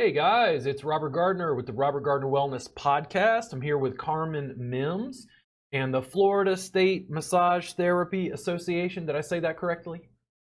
Hey guys, it's Robert Gardner with the Robert Gardner Wellness Podcast. I'm here with Carmen Mims and the Florida State Massage Therapy Association. Did I say that correctly?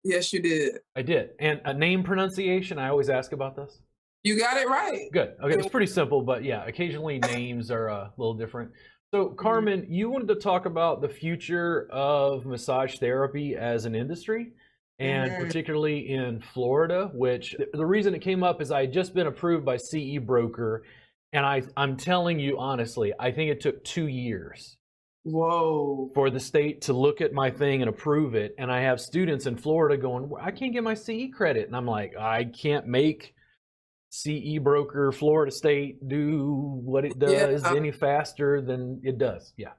Yes, you did. I did. And a name pronunciation, I always ask about this. You got it right. Good. Okay, it's pretty simple, but yeah, occasionally names are a little different. So, Carmen, you wanted to talk about the future of massage therapy as an industry, and Mhm. particularly in Florida, which the reason it came up is I had just been approved by CE Broker, and I'm telling you honestly, I think it took 2 years Whoa. for the state to look at my thing and approve it. And I have students in Florida going, I can't get my CE credit. And I'm like, I can't make CE Broker Florida State do what it Yeah, does any faster than it does. Yeah.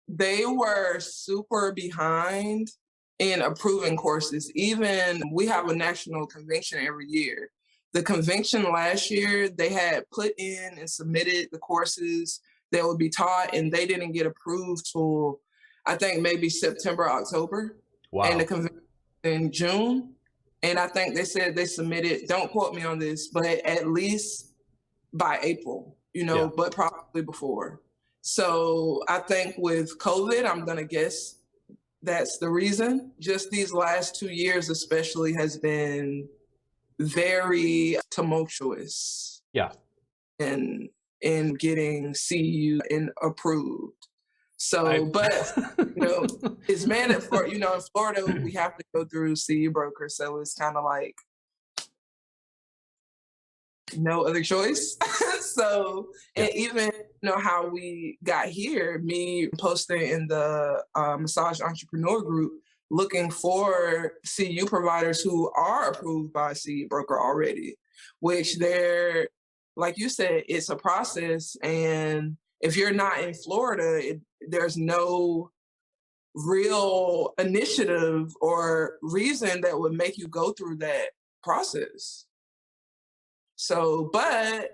they were super behind in approving courses. Even we have a national convention every year. The convention last year, they had put in and submitted the courses that would be taught, and they didn't get approved till I think maybe September, October, and the Wow. convention in June. And I think they said they submitted, don't quote me on this, but at least by April, Yeah. but probably before. So I think with COVID, I'm going to guess that's the reason. Just these last 2 years, especially, has been very tumultuous Yeah. in in getting CU and approved. So, I but it's mandatory. In Florida, we have to go through CU broker, so it's kind of like no other choice. So, yeah. and even how we got here, me posting in the massage entrepreneur group looking for CU providers who are approved by CU broker already, which they're, like you said, it's a process. And if you're not in Florida, there's no real initiative or reason that would make you go through that process. So, but,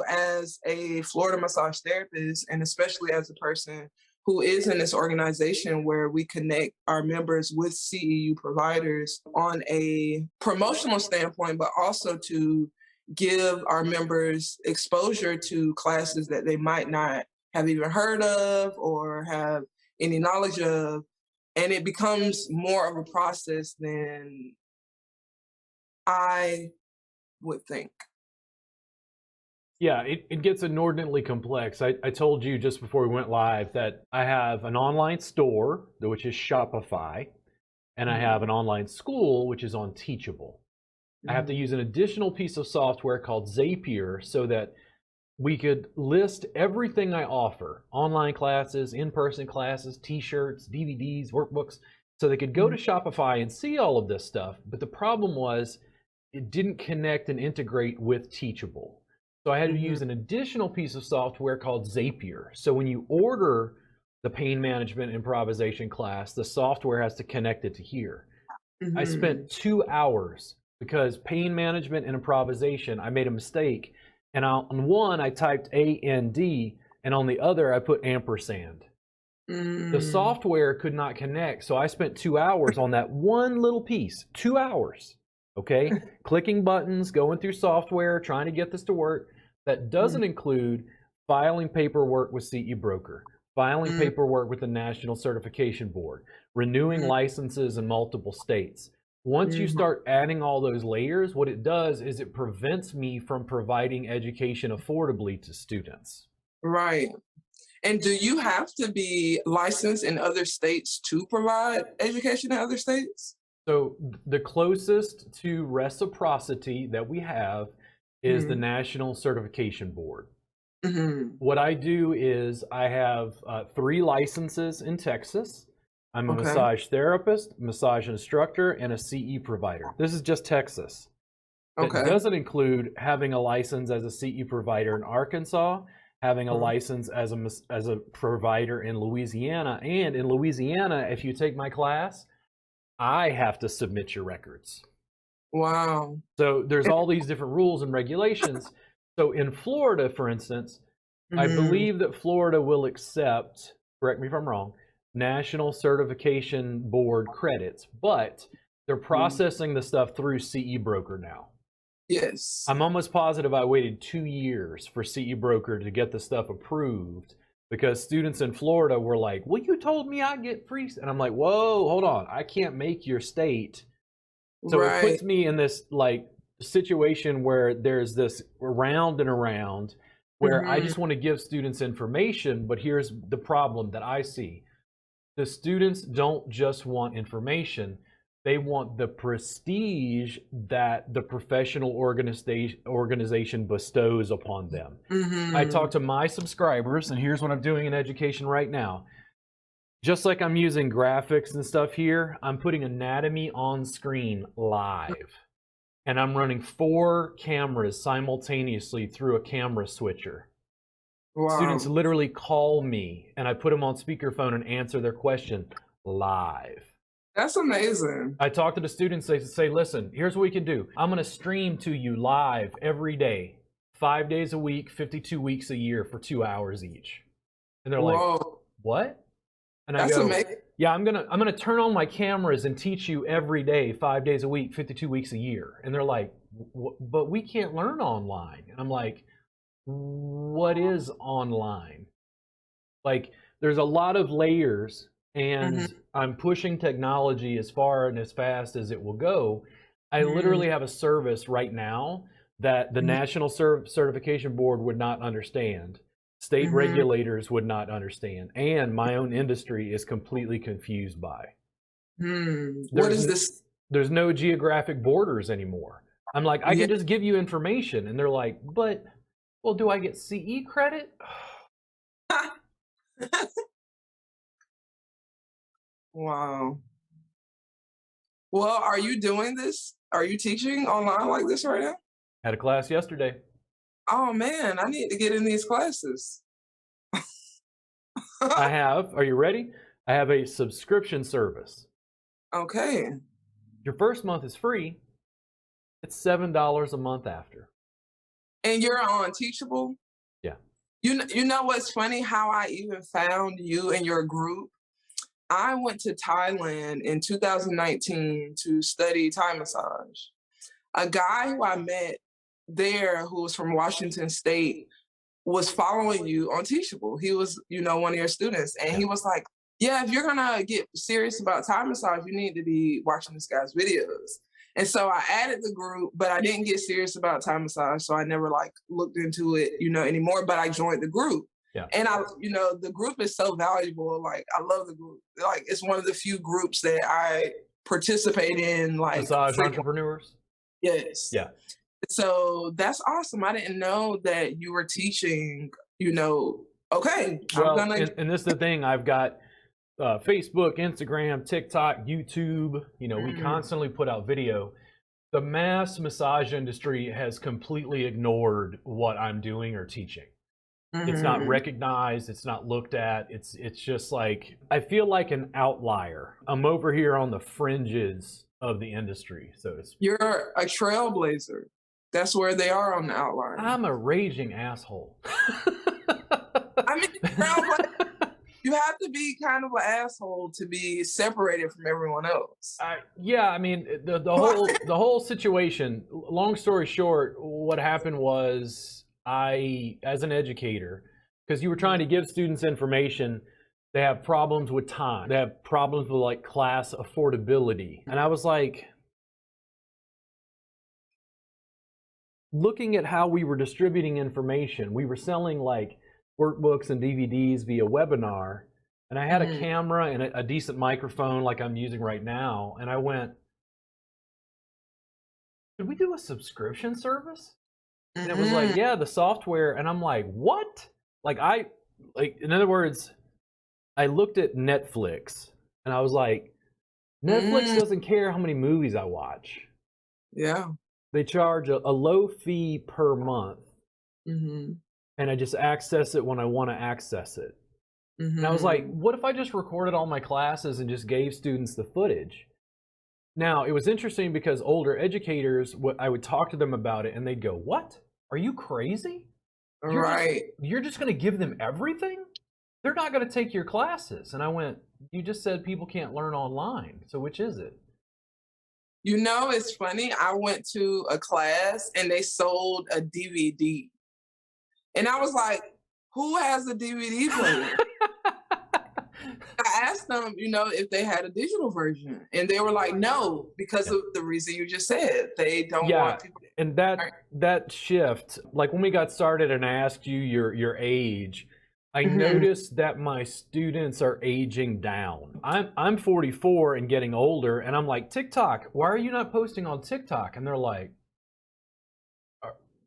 as a Florida massage therapist, and especially as a person who is in this organization where we connect our members with CEU providers on a promotional standpoint, but also to give our members exposure to classes that they might not have even heard of or have any knowledge of. And it becomes more of a process than I would think. Yeah, it gets inordinately complex. I told you just before we went live that I have an online store, which is Shopify, and I have Mhm. an online school, which is on Teachable. I have to Mhm. use an additional piece of software called Zapier so that we could list everything I offer, online classes, in-person classes, t-shirts, DVDs, workbooks, so they could go to Mhm. Shopify and see all of this stuff. But the problem was it didn't connect and integrate with Teachable. So I had to Mhm. use an additional piece of software called Zapier. So when you order the pain management improvisation class, the software has to connect it to here. I spent Mhm. 2 hours because pain management and improvisation, I made a mistake. And on one, I typed AND, and on the other, I put ampersand. The Mm. software could not connect, so I spent 2 hours on that one little piece. 2 hours, okay? Clicking buttons, going through software, trying to get this to work. That Mhm. doesn't include filing paperwork with CE Broker, filing Mhm. paperwork with the National Certification Board, renewing licenses in multiple states. Once you Mhm. start adding all those layers, what it does is it prevents me from providing education affordably to students. Right. And do you have to be licensed in other states to provide education in other states? So the closest to reciprocity that we have is the Mhm. National Certification Board. Mhm. What I do is I have 3 licenses in Texas. I'm a Okay. massage therapist, massage instructor, and a CE provider. This is just Texas. That Okay. doesn't include having a license as a CE provider in Arkansas, having a Mhm. license as a provider in Louisiana, and in Louisiana, if you take my class, I have to submit your records. Wow. So there's all these different rules and regulations. So in Florida, for instance, I Mhm. believe that Florida will accept, correct me if I'm wrong, National Certification Board credits, but they're Mhm. processing the stuff through CE Broker now. Yes. I'm almost positive I waited 2 years for CE Broker to get the stuff approved because students in Florida were like, well, you told me I get free. And I'm like, whoa, hold on. I can't make your state. So it Right. puts me in this like situation where there's this round and around where I Mm-hmm. just want to give students information. But here's the problem that I see. The students don't just want information. They want the prestige that the professional organization bestows upon them. I Mm-hmm. talk to my subscribers, and here's what I'm doing in education right now. Just like I'm using graphics and stuff here, I'm putting anatomy on screen live. And I'm running 4 cameras simultaneously through a camera switcher. Students Wow. literally call me, and I put them on speakerphone and answer their question live. That's amazing. I talk to the students, they say, listen, here's what we can do. I'm going to stream to you live every day, 5 days a week, 52 weeks a year for 2 hours each. And they're like, Whoa. what? And I That's go, amazing. yeah, I'm gonna turn on my cameras and teach you every day, 5 days a week, 52 weeks a year. And they're like, but we can't learn online. And I'm like, what is online? Like, there's a lot of layers, and Mm-hmm. I'm pushing technology as far and as fast as it will go. I Mm-hmm. literally have a service right now that the National Certification Board would not understand, state Mm-hmm. regulators would not understand, and my own industry is completely confused by. What There's is this? there's no geographic borders anymore. I'm like, I Yeah. can just give you information, and they're like, but well, do I get CE credit? Wow. Well, are you doing this? Are you teaching online like this right now? Had a class yesterday. Oh man, I need to get in these classes. I have, are you ready? I have a subscription service. Okay. Your first month is free. It's $7 a month after. And you're on Teachable? Yeah. You know what's funny? How I even found you and your group? I went to Thailand in 2019 to study Thai massage. A guy who I met there who was from Washington State was following you on Teachable. He was, one of your students. And Yeah. he was like, yeah, if you're gonna get serious about Thai massage, you need to be watching this guy's videos. And so I added the group, but I didn't get serious about Thai massage. So I never like looked into it, anymore, but I joined the group. Yeah. And the group is so valuable. Like I love the group. Like it's one of the few groups that I participate in, like Massage frequently. entrepreneurs? Yes. Yeah. So that's awesome. I didn't know that you were teaching, okay, Well, and this is the thing. I've got Facebook, Instagram, TikTok, YouTube. We constantly put out video. The mass massage industry has completely ignored what I'm doing or teaching. It's not recognized. It's not looked at. It's just like, I feel like an outlier. I'm over here on the fringes of the industry. So You're a trailblazer. That's where they are on the outline. I'm a raging asshole. I mean, you have to be kind of an asshole to be separated from everyone else. Yeah, I mean, the whole situation. Long story short, what happened was as an educator, because you were trying to give students information, they have problems with time. They have problems with like class affordability, and I was like, looking at how we were distributing information, we were selling like workbooks and DVDs via webinar, and I had a camera and a decent microphone like I'm using right now, and I went, "Could we do a subscription service?" And it was like, "Yeah, the software," and I'm like, "What?" In other words, I looked at Netflix, and I was like, Netflix doesn't care how many movies I watch. Yeah. They charge a low fee per month, and I just access it when I want to access it. And I was like, what if I just recorded all my classes and just gave students the footage? Now, it was interesting because older educators, I would talk to them about it, and they'd go, what? Are you crazy? You're just going to give them everything? They're not going to take your classes. And I went, you just said people can't learn online. So which is it? You know, it's funny. I went to a class and they sold a DVD. And I was like, who has a DVD player? I asked them, if they had a digital version. And they were like, no, because of the reason you just said. They don't Yeah, want people to. and that shift, like when we got started and I asked you your age, I Mhm. noticed that my students are aging down. I'm 44 and getting older, and I'm like, TikTok, why are you not posting on TikTok? And they're like,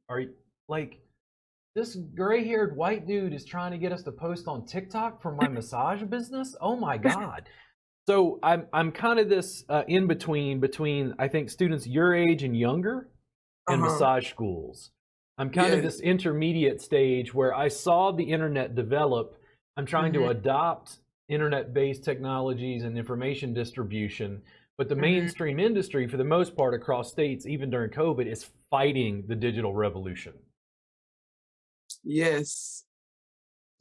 are you like, this gray-haired white dude is trying to get us to post on TikTok for my massage business? Oh my God. So I'm kind of this in between I think students your age and younger and Uh-huh. massage schools. I'm kind of Yes. this intermediate stage where I saw the internet develop. I'm trying to Mhm. adopt internet-based technologies and information distribution, but the Mhm. mainstream industry, for the most part across states, even during COVID, is fighting the digital revolution. Yes.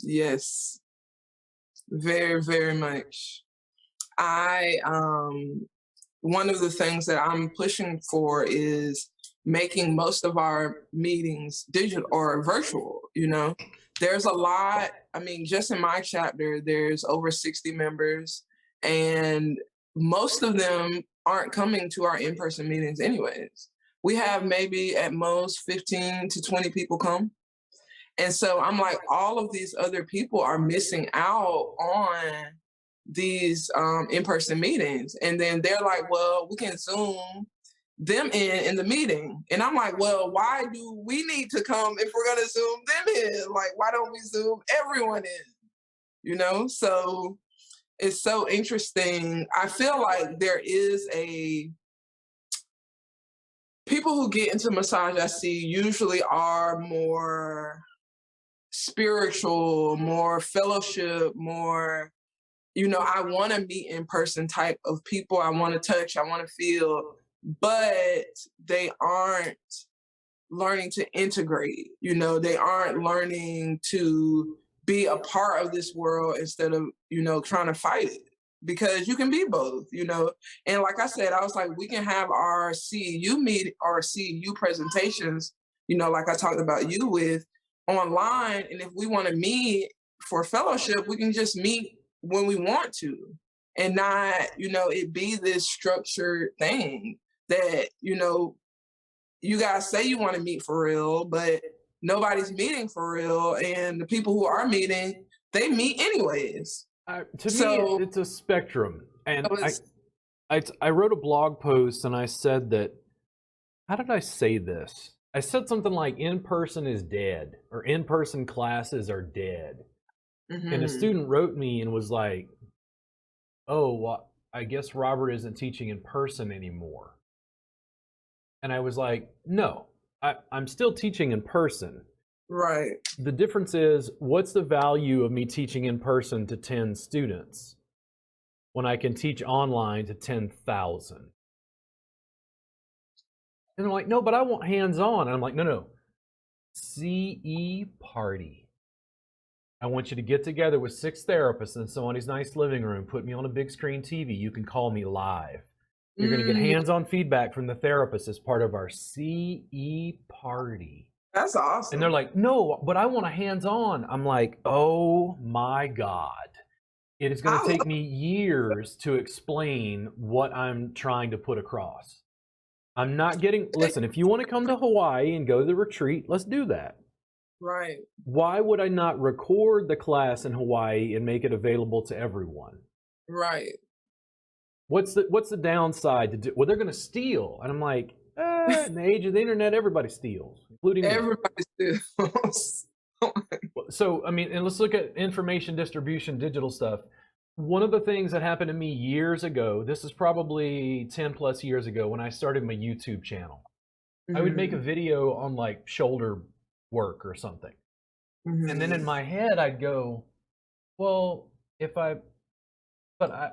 Yes. Very, very much. I one of the things that I'm pushing for is making most of our meetings digital or virtual, There's a lot, I mean, just in my chapter, there's over 60 members, and most of them aren't coming to our in-person meetings anyways. We have maybe at most 15 to 20 people come. And so I'm like, all of these other people are missing out on these in-person meetings. And then they're like, well, we can Zoom them in the meeting. And I'm like, well, why do we need to come if we're going to Zoom them in? Like, why don't we Zoom everyone in? So it's so interesting. I feel like there is people who get into massage, I see, usually are more spiritual, more fellowship, more, I want to meet in person type of people. I want to touch, I want to feel, but they aren't learning to integrate, they aren't learning to be a part of this world instead of, trying to fight it. Because you can be both. And like I said, I was like, we can have our CEU meet our CEU presentations, like I talked about you with online. And if we want to meet for fellowship, we can just meet when we want to and not, it be this structured thing that, you guys say you want to meet for real, but nobody's meeting for real. And the people who are meeting, they meet anyways. To me, So it's a spectrum, and it's I wrote a blog post and I said that, how did I say this? I said something like in person is dead or in person classes are dead. And a mhm, student wrote me and was like, oh, well, I guess Robert isn't teaching in person anymore. And I was like, no, I'm still teaching in person. right, The difference is, what's the value of me teaching in person to 10 students when I can teach online to 10,000? And they're like, no, but I want hands-on. And I'm like, no. CE party. I want you to get together with 6 therapists in somebody's nice living room, put me on a big screen TV. You can call me live. You're going to get mm, hands-on feedback from the therapist as part of our CE party. that's And they're awesome. like, no, but I want a hands-on. I'm like, oh my God. It is going to I take love, me years to explain what I'm trying to put across. I'm not getting, it. listen, if you want to come to Hawaii and go to the retreat, let's do that. Right, Why would I not record the class in Hawaii and make it available to everyone? right. What's the downside to do? Well, they're going to steal. And I'm like, in the age of the internet, everybody steals, including me. Everybody steals. So, I mean, and let's look at information distribution, digital stuff. One of the things that happened to me years ago, this is probably 10 plus years ago when I started my YouTube channel. I would make a Mhm, video on like shoulder work or something. And then in mhm. my head, I'd go, well, if I, but I,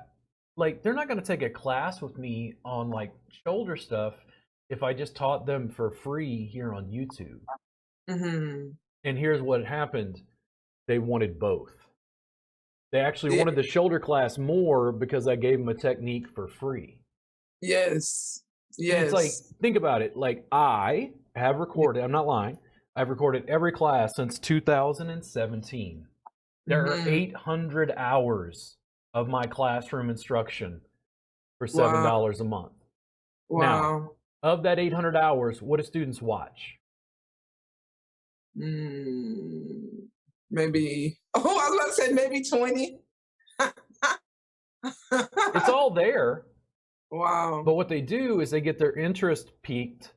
like, they're not going to take a class with me on like shoulder stuff if I just taught them for free here on YouTube. Mhm. And here's what happened, they wanted both. They actually Yeah, wanted the shoulder class more because I gave them a technique for free. yes. And it's like, Yes. think about it. Like, I have recorded, I'm not lying, I've recorded every class since 2017. There are 800 hours of my classroom instruction for Wow. $7 a month. Now, Wow. of that 800 hours, what do students watch? Maybe, oh, I was about to say maybe 20. It's all there, Wow. but what they do is they get their interest piqued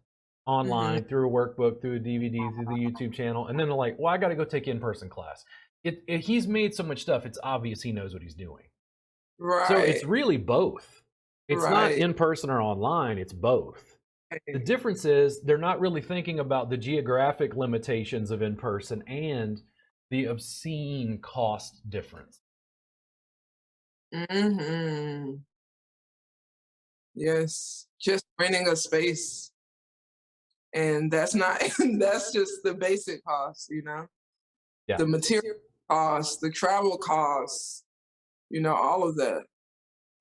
online through a workbook, through a DVD, through the YouTube channel, and then they're like, well, I got to go take in-person class. He's made so much stuff, it's obvious he knows what he's doing. Right. So it's really both. It's not Right. in-person or online, it's both. The difference is they're not really thinking about the geographic limitations of in-person and the obscene cost difference. Yes. Just renting a space. And that's not, that's just the basic cost, you know? Yeah. The material costs, the travel costs, you know, all of that.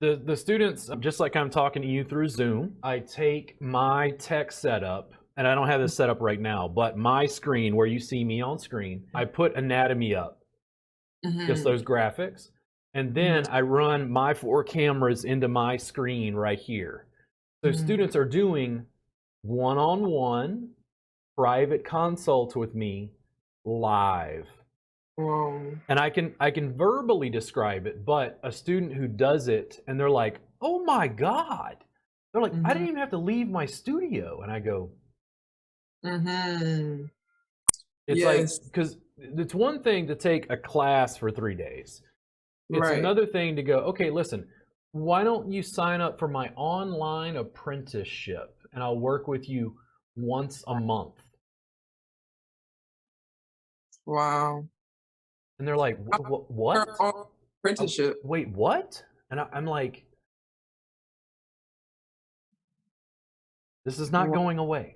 The students, just like I'm talking to you through Zoom, I take my tech setup, and I don't have this set up right now, but my screen where you see me on screen, I put anatomy up, just those graphics, and then I run my 4 cameras into my screen right here. So students are doing one-on-one private consults with me live. And I can verbally describe it, but a student who does it and they're like, oh my God. They're like, I didn't even have to leave my studio. And I go, it's like, because it's one thing to take a class for 3 days. It's another thing to go, okay, listen, why don't you sign up for my online apprenticeship and I'll work with you once a month. Wow. And they're like, what? Apprenticeship. Wait, what? And I'm like, this is not going away.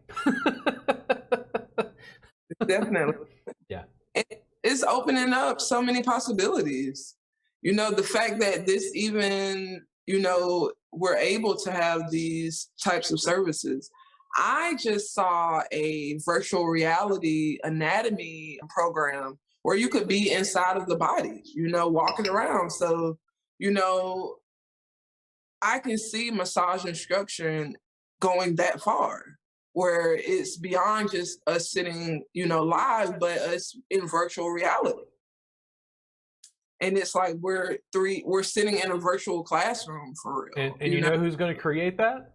Definitely. Yeah. It's opening up so many possibilities. You know, the fact that this even, you know, we're able to have these types of services. I just saw a virtual reality anatomy program where you could be inside of the body, you know, walking around. So, you know, I can see massage instruction going that far, where it's beyond just us sitting, you know, live, but us in virtual reality. And it's like we're sitting in a virtual classroom for real. And you know who's going to create that?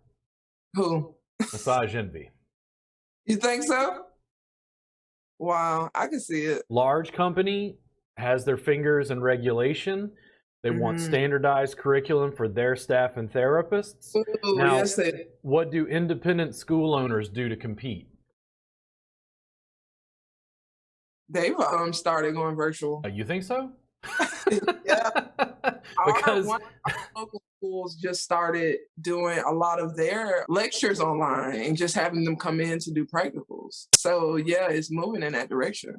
Who? Massage Envy. You think so? Wow, I can see it. Large company has their fingers in regulation. They want standardized curriculum for their staff and therapists. Ooh, now, yes, what do independent school owners do to compete? They've started going virtual. You think so? Yeah. Because one of our local schools just started doing a lot of their lectures online and just having them come in to do practicals. So yeah, it's moving in that direction.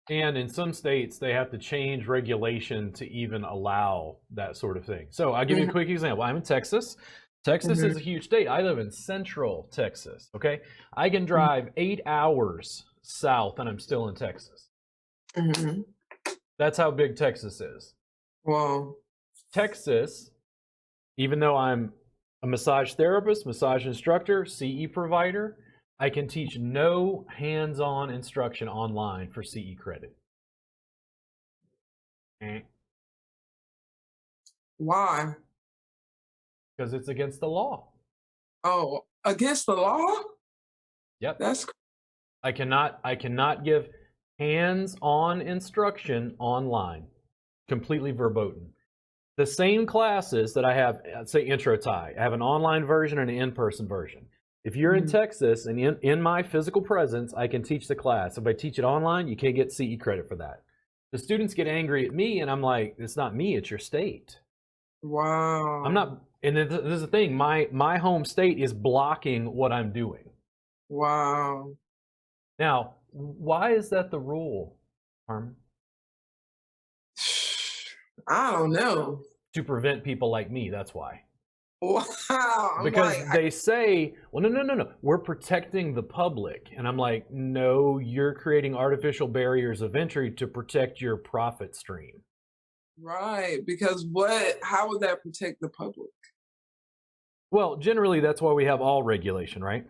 And in some states, they have to change regulation to even allow that sort of thing. So I'll give you a quick example. I'm in Texas. Texas is a huge state. I live in central Texas, okay? I can drive 8 hours south and I'm still in Texas. That's how big Texas is. Wow. Texas, even though I'm a massage therapist, massage instructor, CE provider, I can teach no hands-on instruction online for CE credit. Why? Because it's against the law. Oh, against the law? Yep. That's I cannot give hands-on instruction online, completely verboten. The same classes that I have, say intro Thai, I have an online version and an in-person version. If you're in Texas and in my physical presence, I can teach the class. If I teach it online, you can't get CE credit for that. The students get angry at me and I'm like, it's not me, it's your state. Wow. I'm not, and this is the thing, my home state is blocking what I'm doing. Wow. Now, why is that the rule, Carmen? I don't know. To prevent people like me, that's why. Wow. I'm Because like, they say, well, no, no, no, no, we're protecting the public. And I'm like, no, you're creating artificial barriers of entry to protect your profit stream. right. Because how would that protect the public? Well, generally, that's why we have all regulation, right?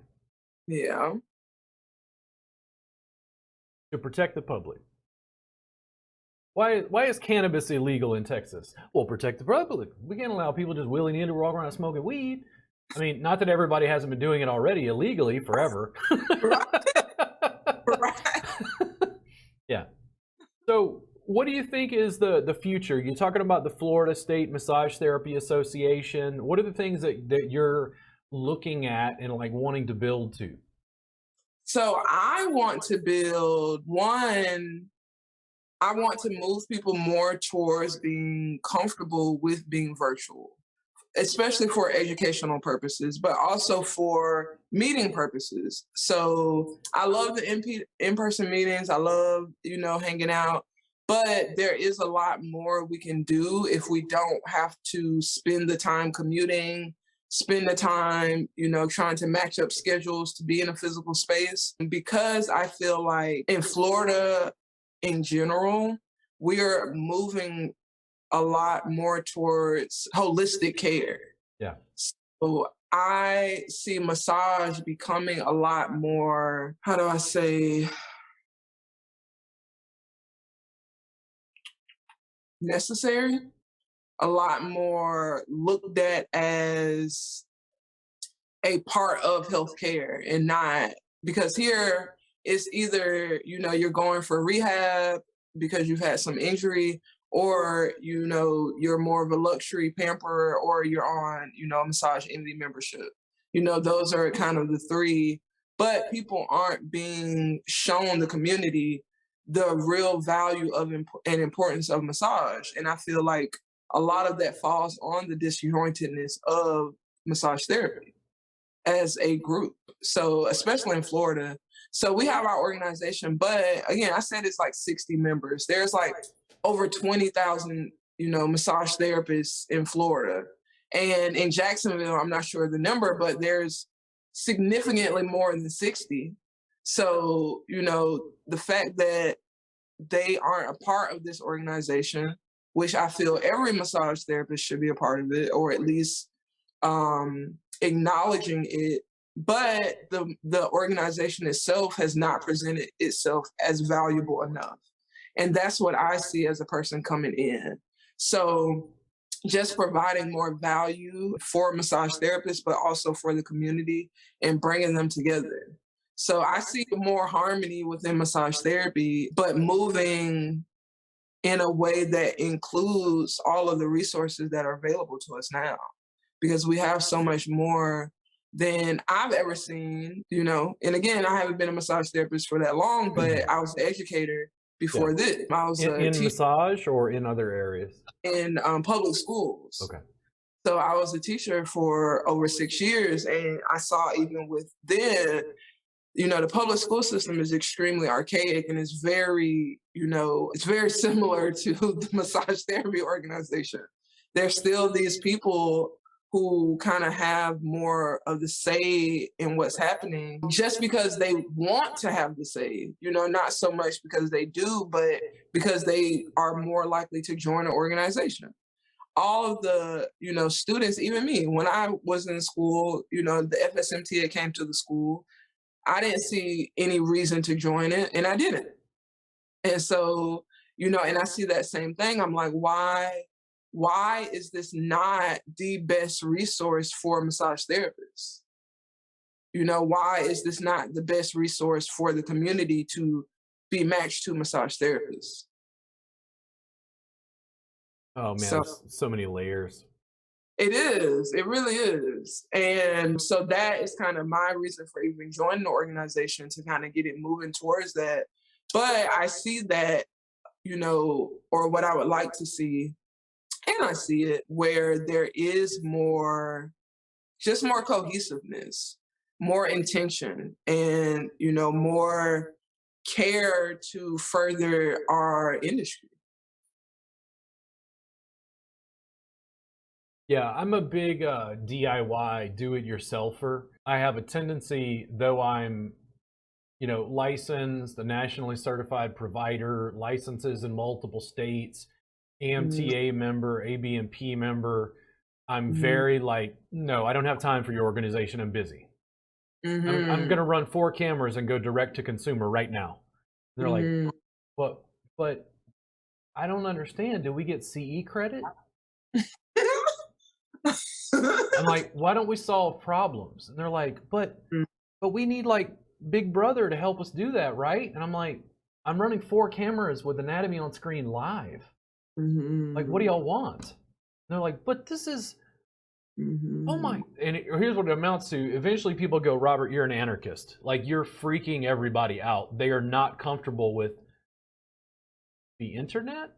Yeah. To protect the public. Why is cannabis illegal in Texas? Well, protect the public. We can't allow people just willy-nilly to walk around smoking weed. I mean, not that everybody hasn't been doing it already illegally forever. Right. Right. Yeah. So, what do you think is the future? You're talking about the Florida State Massage Therapy Association. What are the things that you're looking at and like wanting to build to? So I want to build one. I want to move people more towards being comfortable with being virtual, especially for educational purposes, but also for meeting purposes. So I love the in-person meetings. I love, hanging out. But there is a lot more we can do if we don't have to spend the time commuting, spend the time, trying to match up schedules to be in a physical space. Because I feel like in Florida in general, we are moving a lot more towards holistic care. Yeah. So I see massage becoming a lot more, how do I say, necessary, a lot more looked at as a part of healthcare and not because here it's either, you're going for rehab because you've had some injury or, you're more of a luxury pamper or you're on, a massage envy membership. Those are kind of the three, but people aren't being shown the community the real value of and importance of massage. And I feel like a lot of that falls on the disjointedness of massage therapy as a group. So, especially in Florida. So, we have our organization, but again, I said it's like 60 members. There's like over 20,000, massage therapists in Florida. And in Jacksonville, I'm not sure the number, but there's significantly more than 60. So, the fact that they aren't a part of this organization, which I feel every massage therapist should be a part of it, or at least acknowledging it, but the organization itself has not presented itself as valuable enough, and that's what I see as a person coming in. So just providing more value for massage therapists, but also for the community and bringing them together. So I see more harmony within massage therapy, but moving in a way that includes all of the resources that are available to us now because we have so much more than I've ever seen. And again, I haven't been a massage therapist for that long, but I was an educator Yeah. before this. I was a In teacher massage or in other areas? in public schools. Okay. So I was a teacher for over 6 years, and I saw even with the public school system is extremely archaic and it's very similar to the massage therapy organization. There's still these people who kind of have more of the say in what's happening just because they want to have the say, not so much because they do, but because they are more likely to join an organization. All of the, students, even me, when I was in school, the FSMTA came to the school. I didn't see any reason to join it, and I didn't. And so, and I see that same thing. I'm like, why is this not the best resource for massage therapists? Why is this not the best resource for the community to be matched to massage therapists? Oh man, So there's so many layers. it is. It really is. And so that is kind of my reason for even joining the organization to kind of get it moving towards that. But I see that, or what I would like to see, and I see it where there is just more cohesiveness, more intention, and, more care to further our industry. Yeah, I'm a big DIY, do-it-yourselfer. I have a tendency, though I'm, licensed, a nationally certified provider, licenses in multiple states, Mm-hmm. AMTA member, ABMP member. I'm Mm-hmm. very like, no, I don't have time for your organization. I'm busy. I'm Mm-hmm. gonna run 4 cameras and go direct to consumer right now. And they're like, Mm-hmm. but I don't understand. Do we get CE credit? I'm like, why don't we solve problems? And they're like, but we need like Big Brother to help us do that, right? And I'm like, I'm running 4 cameras with anatomy on screen live. Like, what do Mm-hmm. y'all want? And they're like, but this is, oh Mm-hmm. my. And here's what it amounts to. Eventually, people go, Robert, you're an anarchist. Like, you're freaking everybody out. They are not comfortable with the internet.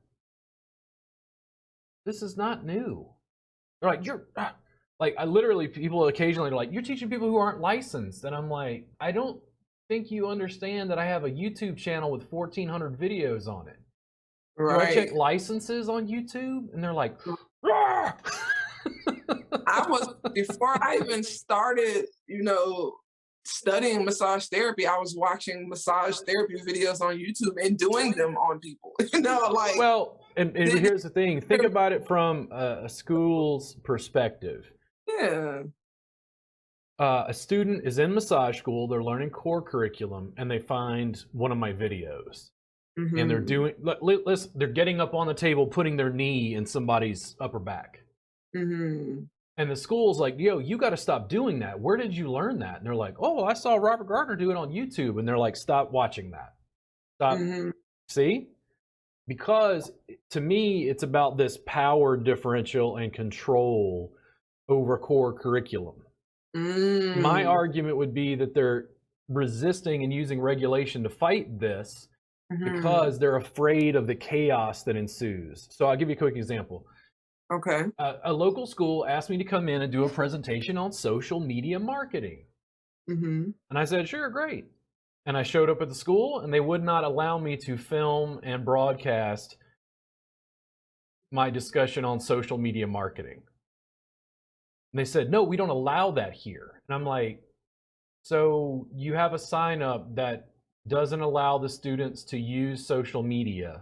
This is not new. They're like, like, I literally, people occasionally are like, you're teaching people who aren't licensed. And I'm like, I don't think you understand that I have a YouTube channel with 1,400 videos on it. Do I Right. check licenses on YouTube? And they're like, "Rah!" Before I even started, studying massage therapy, I was watching massage therapy videos on YouTube and doing them on people. Like, Well, and didn't, here's the thing. Think about it from a school's perspective. yeah. A student is in massage school, they're learning core curriculum, and they find one of my videos. And they're Mm-hmm. doing, they're getting up on the table, putting their knee in somebody's upper back. Mm-hmm. And the school's like, yo, you got to stop doing that. Where did you learn that? And they're like, oh, I saw Robert Gardner do it on YouTube. And they're like, stop watching that. Stop. Mm-hmm. See? Because to me, it's about this power differential and control over core curriculum. My Mm-hmm. argument would be that they're resisting and using regulation to fight this Mm-hmm. because they're afraid of the chaos that ensues. So I'll give you a quick example. Okay. A local school asked me to come in and do a presentation on social media marketing. Mm-hmm. And I said, sure, great. And I showed up at the school and they would not allow me to film and broadcast my discussion on social media marketing. And they said, no, we don't allow that here. And I'm like, so you have a sign up that doesn't allow the students to use social media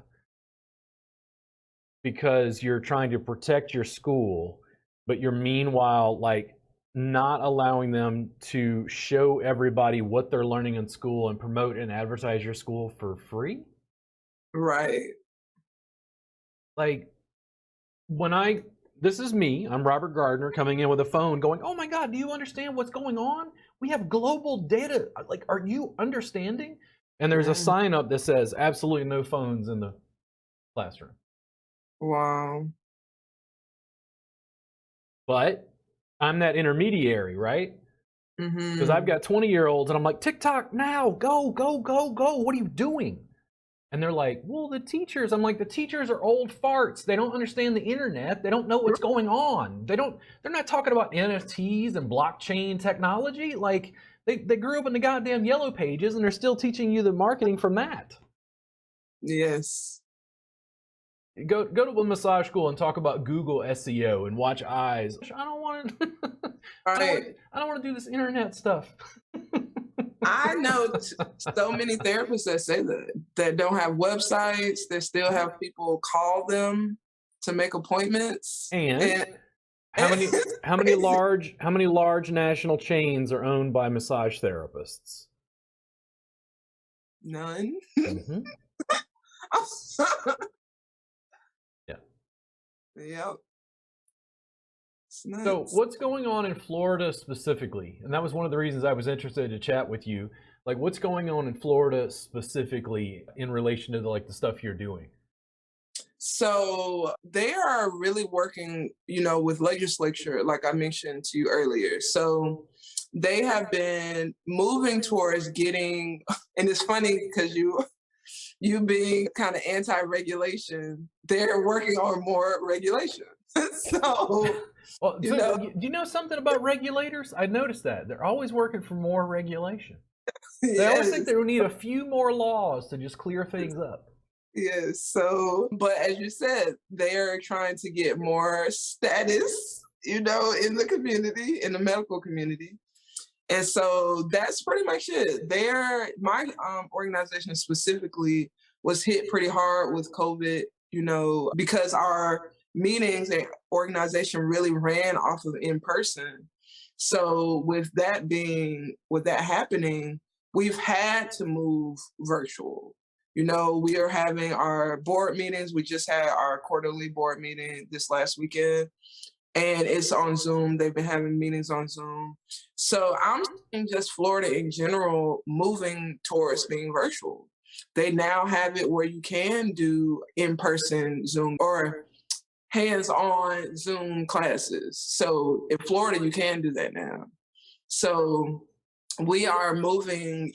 because you're trying to protect your school, but you're meanwhile like not allowing them to show everybody what they're learning in school and promote and advertise your school for free. Right. Like, this is me, I'm Robert Gardner coming in with a phone going, oh my God, do you understand what's going on? We have global data. Like, are you understanding? And there's a Yeah. sign up that says absolutely no phones in the classroom. Wow. But I'm that intermediary, right? Because I've Mm-hmm. got 20-year-olds and I'm like, TikTok now, go, go, go, go. What are you doing? And they're like, well, the teachers. I'm like, the teachers are old farts. They don't understand the internet. They don't know what's going on. They're not talking about NFTs and blockchain technology. Like, they grew up in the goddamn yellow pages and they're still teaching you the marketing from that. Yes. Go to a massage school and talk about Google SEO and watch eyes. I don't want to Right. I don't want to do this internet stuff. I know so many therapists that say that don't have websites, that still have people call them to make appointments. And And how many it's crazy. how many large national chains are owned by massage therapists? None. Mm-hmm. Yeah. Yep. It's So nuts. what's going on in Florida specifically? And that was one of the reasons I was interested to chat with you. Like, what's going on in Florida specifically in relation to the stuff you're doing? So they are really working, with legislature, like I mentioned to you earlier. So they have been moving towards getting, and it's funny because you being kind of anti-regulation, they're working on more regulation. So, Well, you so know, do you know something about regulators? I noticed that they're always working for more regulation. They always think yes, they will need a few more laws to just clear things up. yes. So, but as you said, they're trying to get more status, in the community, in the medical community. And so that's pretty much it. My organization specifically was hit pretty hard with COVID, because our meetings and organization really ran off of in person. So with that happening, we've had to move virtual. We are having our board meetings. We just had our quarterly board meeting this last weekend, and it's on Zoom. They've been having meetings on Zoom. So I'm seeing just Florida in general moving towards being virtual. They now have it where you can do in-person Zoom or hands-on Zoom classes. So in Florida, you can do that now. So we are moving,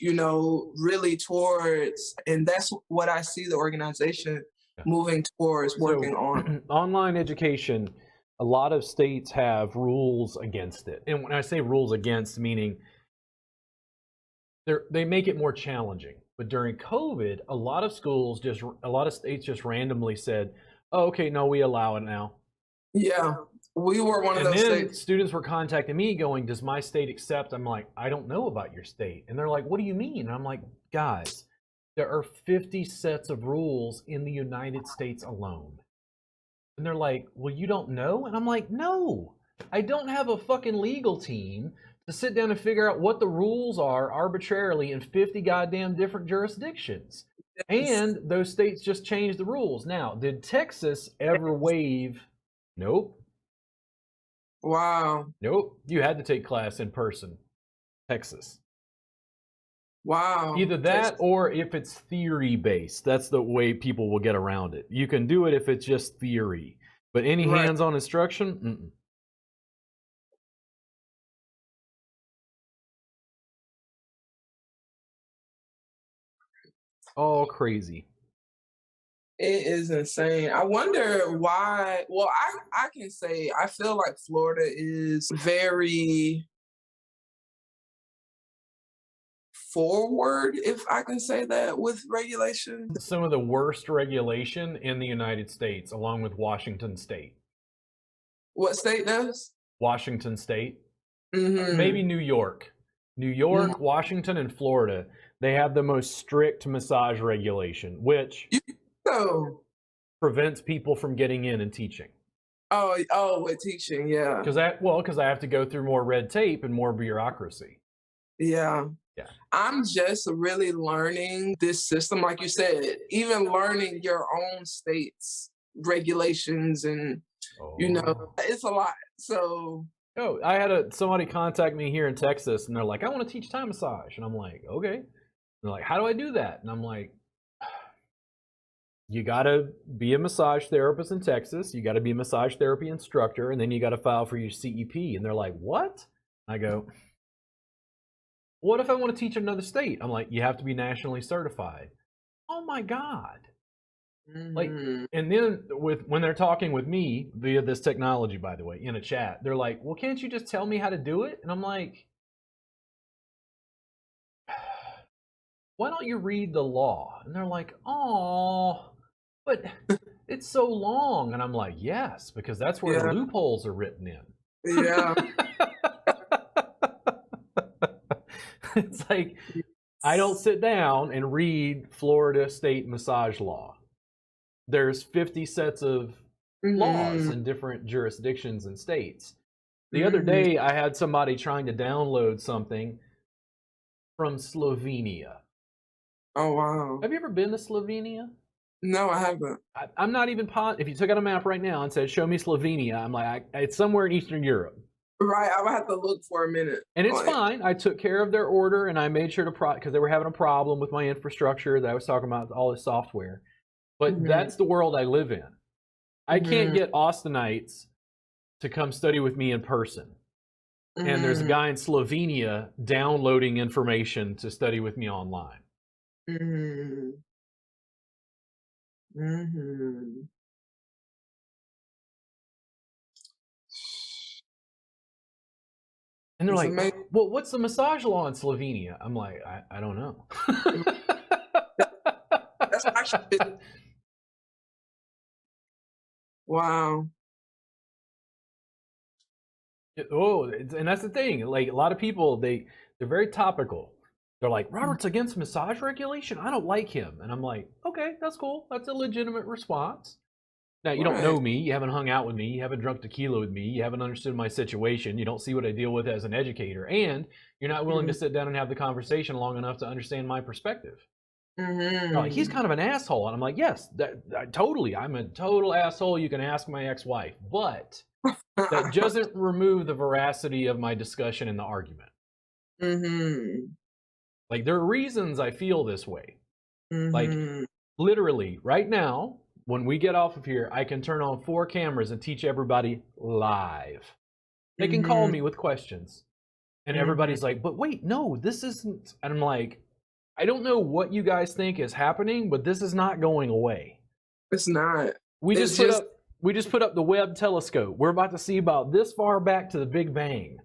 really towards, and that's what I see the organization moving towards working on. Online education, a lot of states have rules against it. And when I say rules against, meaning they make it more challenging. But during COVID, a lot of states just randomly said, oh, okay, no, we allow it now. Yeah, we were one of those states. Students were contacting me going, does my state accept? I'm like, I don't know about your state. And they're like, what do you mean? And I'm like, guys, there are 50 sets of rules in the United States alone. And they're like, well, you don't know? And I'm like, no, I don't have a fucking legal team to sit down and figure out what the rules are arbitrarily in 50 goddamn different jurisdictions. Yes. And those states just changed the rules. Now, did Texas ever waive? Nope. Wow. Nope. You had to take class in person. Texas. Wow. Either that or if it's theory based. That's the way people will get around it. You can do it if it's just theory. But any hands-on instruction? Mm-mm. All crazy. It is insane. I wonder why. Well, I can say I feel like Florida is very forward, if I can say that, with regulation. Some of the worst regulation in the United States, along with Washington State. What state does? Washington State. Mm-hmm. Maybe New York. New York, mm-hmm. Washington, and Florida. They have the most strict massage regulation, which prevents people from getting in and teaching. Oh, with teaching, yeah. Because I have to go through more red tape and more bureaucracy. Yeah. Yeah. I'm just really learning this system, like you said, even learning your own state's regulations and, it's a lot. So. Oh, I had somebody contact me here in Texas, and they're like, I want to teach Thai massage. And I'm like, okay. And they're like, how do I do that? And I'm like, you got to be a massage therapist in Texas. You got to be a massage therapy instructor, and then you got to file for your CEP. And they're like, what? I go, what if I want to teach another state? I'm like, you have to be nationally certified. Oh my God. Mm-hmm. Like, and then when they're talking with me via this technology, by the way, in a chat, they're like, well, can't you just tell me how to do it? And I'm like, why don't you read the law? And they're like, oh, but it's so long. And I'm like, yes, because that's where the loopholes are written in. Yeah. It's like, I don't sit down and read Florida state massage law. There's 50 sets of laws in different jurisdictions and states. The other day, I had somebody trying to download something from Slovenia. Oh, wow. Have you ever been to Slovenia? No, I haven't. I'm not even positive. If you took out a map right now and said, show me Slovenia, I'm like, it's somewhere in Eastern Europe. Right, I would have to look for a minute. And it's fine. I took care of their order, and I made sure to because they were having a problem with my infrastructure that I was talking about, all this software. But that's the world I live in. I can't get Austinites to come study with me in person. And there's a guy in Slovenia downloading information to study with me online. And they're like, well, what's the massage law in Slovenia? I'm like, I don't know. That's actually... Wow. And that's the thing. Like a lot of people, they're very topical. They're like, Mm. Robert's against massage regulation. I don't like him. And I'm like, okay, that's cool. That's a legitimate response. Now, you don't Right. know me. You haven't hung out with me. You haven't drunk tequila with me. You haven't understood my situation. You don't see what I deal with as an educator. And you're not willing to sit down and have the conversation long enough to understand my perspective. They're like, he's Mm-hmm. kind of an asshole. And I'm like, yes, totally. I'm a total asshole. You can ask my ex-wife. But that doesn't remove the veracity of my discussion and the argument. Mm-hmm. Like, there are reasons I feel this way. Like, Mm-hmm. literally, right now, when we get off of here, I can turn on 4 cameras and teach everybody live. They can call me with questions. And everybody's like, but wait, no, this isn't. And I'm like, I don't know what you guys think is happening, but this is not going away. It's not. We It's just put up the Webb telescope. We're about to see about this far back to the Big Bang.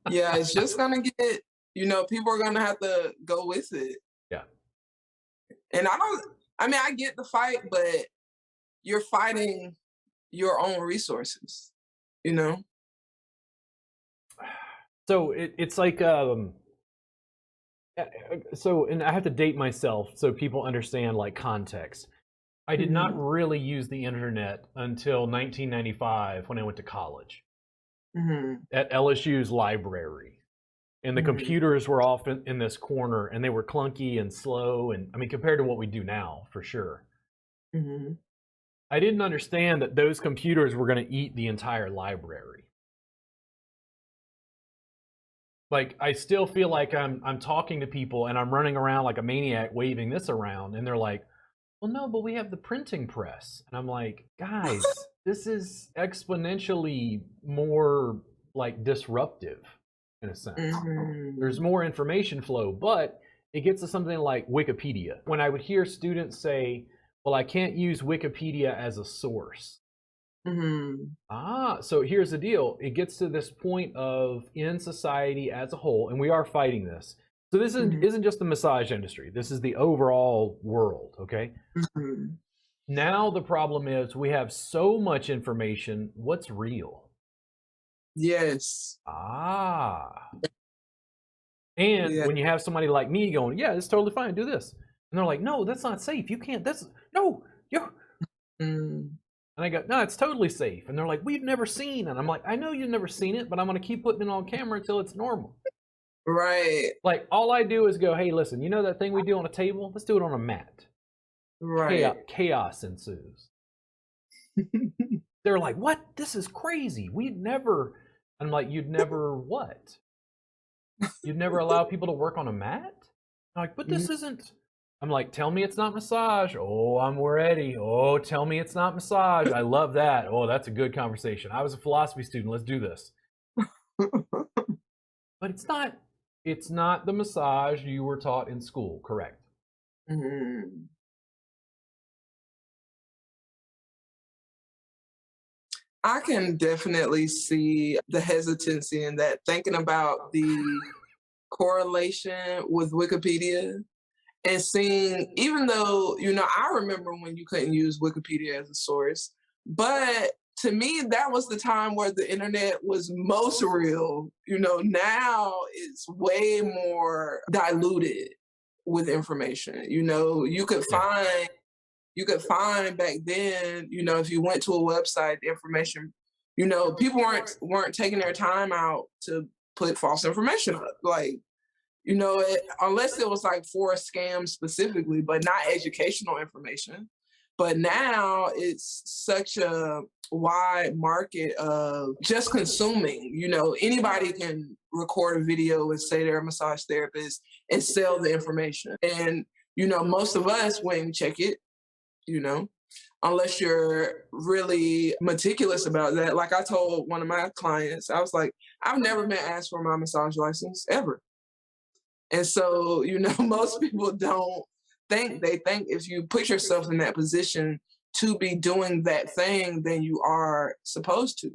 Yeah, it's just gonna get, people are gonna have to go with it. Yeah. And I get the fight, but you're fighting your own resources, you know? So it's like so, and I have to date myself so people understand like context. I did not really use the internet until 1995 when I went to college at LSU's library. And the computers were off in this corner and they were clunky and slow. And I mean, compared to what we do now, for sure. I didn't understand that those computers were going to eat the entire library. Like, I still feel like I'm talking to people and I'm running around like a maniac waving this around. And they're like, well, no, but we have the printing press. And I'm like, guys, this is exponentially more like disruptive in a sense. There's more information flow, but it gets to something like Wikipedia. When I would hear students say, well, I can't use Wikipedia as a source. So here's the deal. It gets to this point of in society as a whole, and we are fighting this. So this isn't just the massage industry. This is the overall world, okay? Now the problem is we have so much information. What's real? Yes. And when you have somebody like me going, yeah, it's totally fine, do this. And they're like, no, that's not safe. You can't, And I go, no, it's totally safe. And they're like, we've never seen. And I'm like, I know you've never seen it, but I'm going to keep putting it on camera until it's normal. Right. Like, all I do is go, hey, listen, you know that thing we do on a table? Let's do it on a mat. Right. Chaos ensues. They're like, what? This is crazy. We'd never. I'm like, you'd never what? You'd never allow people to work on a mat? I'm like, but this isn't. I'm like, tell me it's not massage. Oh, I'm ready. Oh, tell me it's not massage. I love that. Oh, that's a good conversation. I was a philosophy student. Let's do this. But it's not the massage you were taught in school, correct? I can definitely see the hesitancy in that, thinking about the correlation with Wikipedia and seeing, even though, I remember when you couldn't use Wikipedia as a source, but to me, that was the time where the internet was most real. Now it's way more diluted with information. You could find back then, if you went to a website, the information, people weren't taking their time out to put false information up. Like, unless it was like for a scam specifically, but not educational information. But now it's such a wide market of just consuming. Anybody can record a video and say they're a massage therapist and sell the information. And, most of us wouldn't check it, unless you're really meticulous about that. Like I told one of my clients, I was like, I've never been asked for my massage license ever. And so, most people don't think. They think if you put yourself in that position to be doing that thing, then you are supposed to.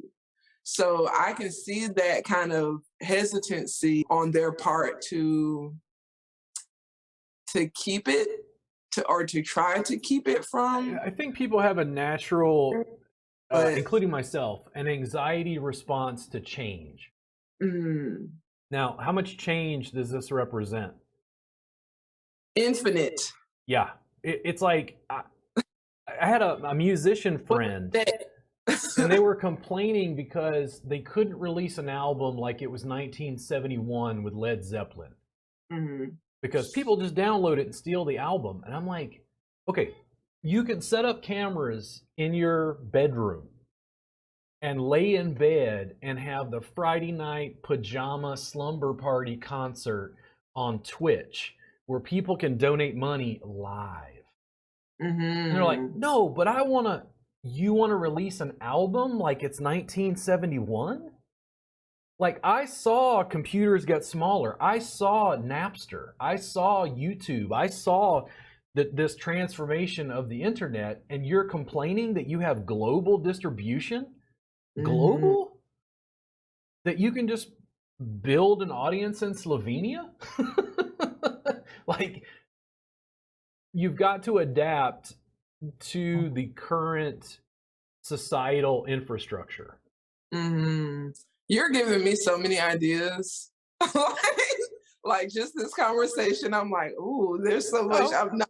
So I can see that kind of hesitancy on their part to keep it, or to try to keep it from. I think people have a natural But including myself, an anxiety response to change. mm, Now, how much change does this represent? infinite. Yeah, it's like I had a musician friend, and they were complaining because they couldn't release an album like it was 1971 with Led Zeppelin. Mhm. Because people just download it and steal the album. And I'm like, okay, you can set up cameras in your bedroom and lay in bed and have the Friday night pajama slumber party concert on Twitch where people can donate money live. And they're like, Mhm. no, but you want to release an album like it's 1971? Like, I saw computers get smaller. I saw Napster. I saw YouTube. I saw this transformation of the internet, and you're complaining that you have global distribution? Mhm. Global? That you can just build an audience in Slovenia? Like, you've got to adapt to the current societal infrastructure. Mhm. You're giving me so many ideas. Like just this conversation, I'm like, ooh, there's so much. Oh, I'm not.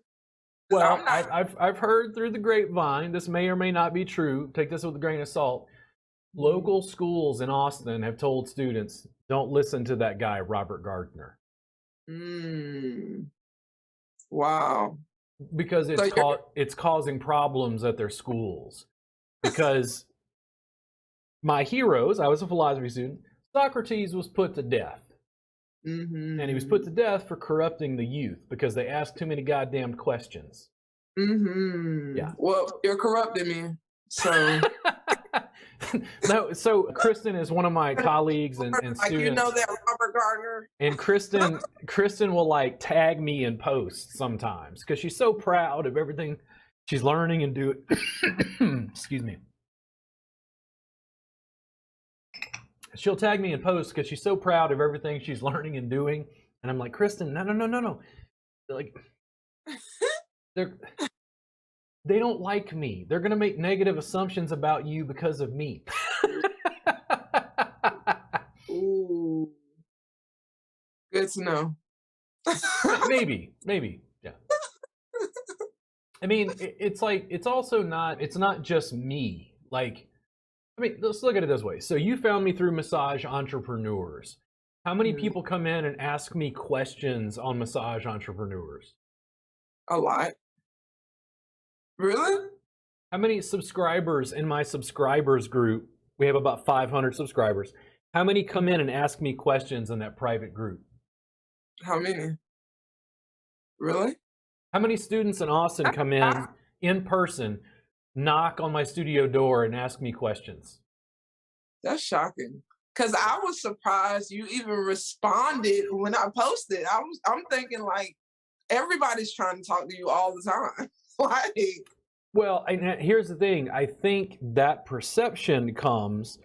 well, I'm not. I've heard through the grapevine. This may or may not be true. Take this with a grain of salt. Local schools in Austin have told students, don't listen to that guy, Robert Gardner, Mm, wow. because So you're. it's causing problems at their schools. Because my heroes, I was a philosophy student, Socrates was put to death. And he was put to Mhm. death for corrupting the youth because they asked too many goddamn questions. Yeah. Mhm. Well, you're corrupting me. So No, so Kristen is one of my colleagues and like you know students. that Robert Gardner. And Kristen will like tag me in posts sometimes because she's so proud of everything she's learning and do excuse me. She'll tag me in posts because she's so proud of everything she's learning and doing. And I'm like, Kristen, no. Like, they don't like me. They're gonna make negative assumptions about you because of me. Ooh, good to know. Maybe, yeah. I mean, it's like it's also not. It's not just me. Like, I mean, let's look at it this way. So you found me through Massage Entrepreneurs. How many Mhm. people come in and ask me questions on Massage Entrepreneurs? A lot. Really? How many subscribers in my subscribers group? We have about 500 subscribers. How many come in and ask me questions in that private group? How many? Really? How many students in Austin come in person, knock on my studio door, and ask me questions? That's shocking. Cause I was surprised you even responded when I posted. I'm thinking like everybody's trying to talk to you all the time. Like, Well, here's the thing. I think that perception comes